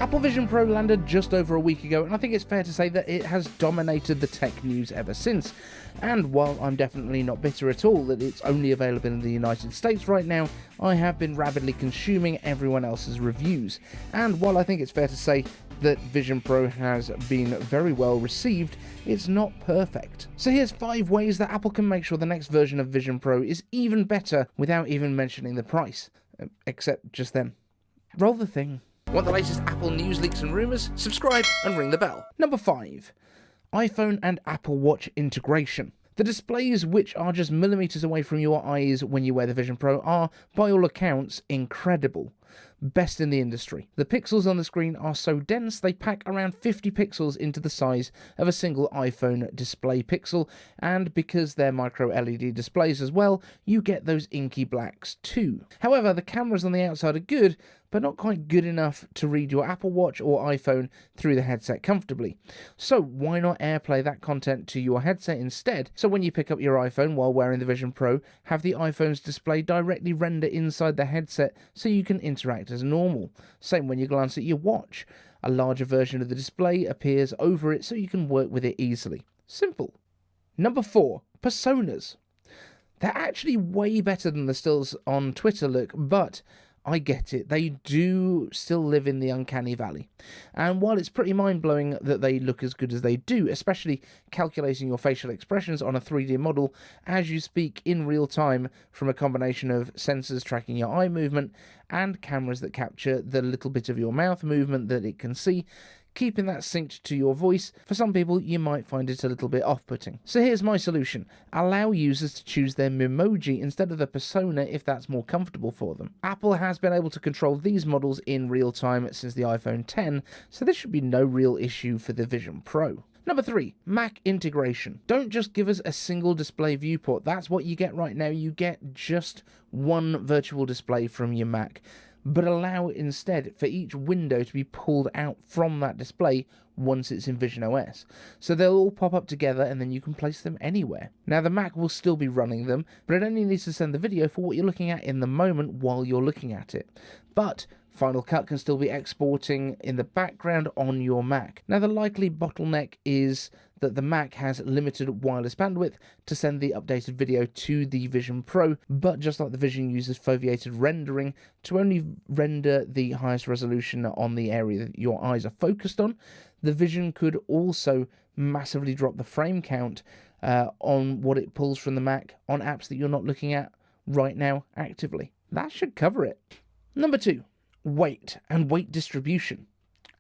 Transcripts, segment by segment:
Apple Vision Pro landed just over a week ago, and I think it's fair to say that it has dominated the tech news ever since. And while I'm definitely not bitter at all that it's only available in the United States right now, I have been rapidly consuming everyone else's reviews. And while I think it's fair to say that Vision Pro has been very well received, it's not perfect. So here's 5 ways that Apple can make sure the next version of Vision Pro is even better without even mentioning the price. Except just then. Roll the thing. Want the latest Apple news, leaks and rumours? Subscribe and ring the bell. Number 5. iPhone and Apple Watch integration. The displays, which are just millimeters away from your eyes when you wear the Vision Pro, are, by all accounts, incredible. Best in the industry. The pixels on the screen are so dense they pack around 50 pixels into the size of a single iPhone display pixel, and because they're micro-LED displays as well, you get those inky blacks too. However, the cameras on the outside are good, but not quite good enough to read your Apple Watch or iPhone through the headset comfortably. So why not AirPlay that content to your headset instead? So when you pick up your iPhone while wearing the Vision Pro, have the iPhone's display directly render inside the headset so you can interact as normal. Same when you glance at your watch. A larger version of the display appears over it so you can work with it easily. Simple. Number 4. Personas. They're actually way better than the stills on Twitter look, but I get it, they do still live in the uncanny valley. And while it's pretty mind-blowing that they look as good as they do, especially calculating your facial expressions on a 3D model as you speak in real time from a combination of sensors tracking your eye movement and cameras that capture the little bit of your mouth movement that it can see, keeping that synced to your voice, for some people you might find it a little bit off-putting. So here's my solution. Allow users to choose their Memoji instead of the persona if that's more comfortable for them. Apple has been able to control these models in real time since the iPhone X, so this should be no real issue for the Vision Pro. Number 3, Mac integration. Don't just give us a single display viewport. That's what you get right now. You get just one virtual display from your Mac, but allow instead for each window to be pulled out from that display once it's in Vision OS. So they'll all pop up together and then you can place them anywhere. Now the Mac will still be running them, but it only needs to send the video for what you're looking at in the moment while you're looking at it. But Final Cut can still be exporting in the background on your Mac. Now the likely bottleneck is that the Mac has limited wireless bandwidth to send the updated video to the Vision Pro, but just like the Vision uses foveated rendering to only render the highest resolution on the area that your eyes are focused on, the Vision could also massively drop the frame count on what it pulls from the Mac on apps that you're not looking at right now actively. That should cover it. Number 2. Weight and weight distribution.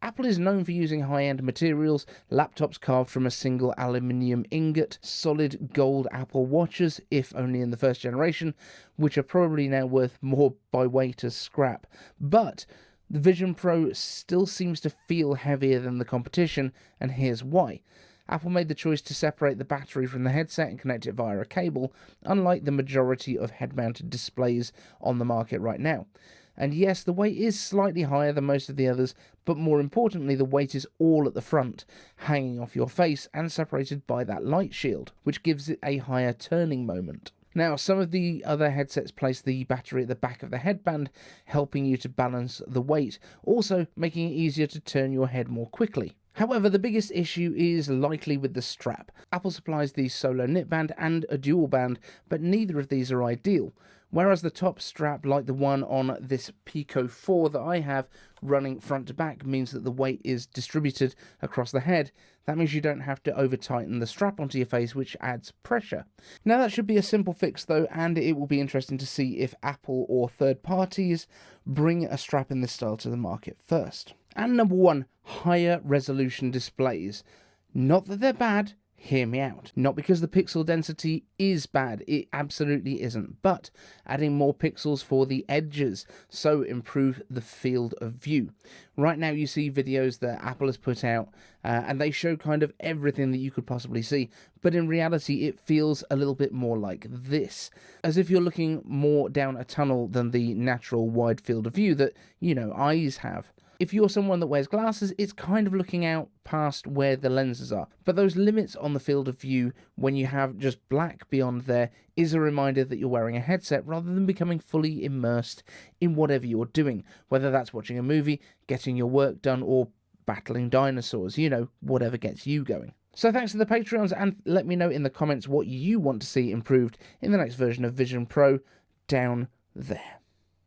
Apple is known for using high-end materials, laptops carved from a single aluminium ingot, solid gold Apple Watches, if only in the first generation, which are probably now worth more by weight as scrap. But the Vision Pro still seems to feel heavier than the competition, and here's why. Apple made the choice to separate the battery from the headset and connect it via a cable, unlike the majority of head-mounted displays on the market right now. And yes, the weight is slightly higher than most of the others, but more importantly, the weight is all at the front, hanging off your face and separated by that light shield, which gives it a higher turning moment. Now, some of the other headsets place the battery at the back of the headband, helping you to balance the weight, also making it easier to turn your head more quickly. However, the biggest issue is likely with the strap. Apple supplies the solo knit band and a dual band, but neither of these are ideal. Whereas the top strap, like the one on this Pico 4 that I have, running front to back, means that the weight is distributed across the head. That means you don't have to over-tighten the strap onto your face, which adds pressure. Now that should be a simple fix though, and it will be interesting to see if Apple or third parties bring a strap in this style to the market first. And number 1, higher resolution displays. Not that they're bad, hear me out. Not because the pixel density is bad, it absolutely isn't, but adding more pixels for the edges, so improve the field of view. Right now you see videos that Apple has put out, and they show kind of everything that you could possibly see, but in reality it feels a little bit more like this, as if you're looking more down a tunnel than the natural wide field of view that, eyes have. If you're someone that wears glasses, it's kind of looking out past where the lenses are. But those limits on the field of view, when you have just black beyond there, is a reminder that you're wearing a headset rather than becoming fully immersed in whatever you're doing, whether that's watching a movie, getting your work done, or battling dinosaurs, whatever gets you going. So thanks to the Patreons, and let me know in the comments what you want to see improved in the next version of Vision Pro down there.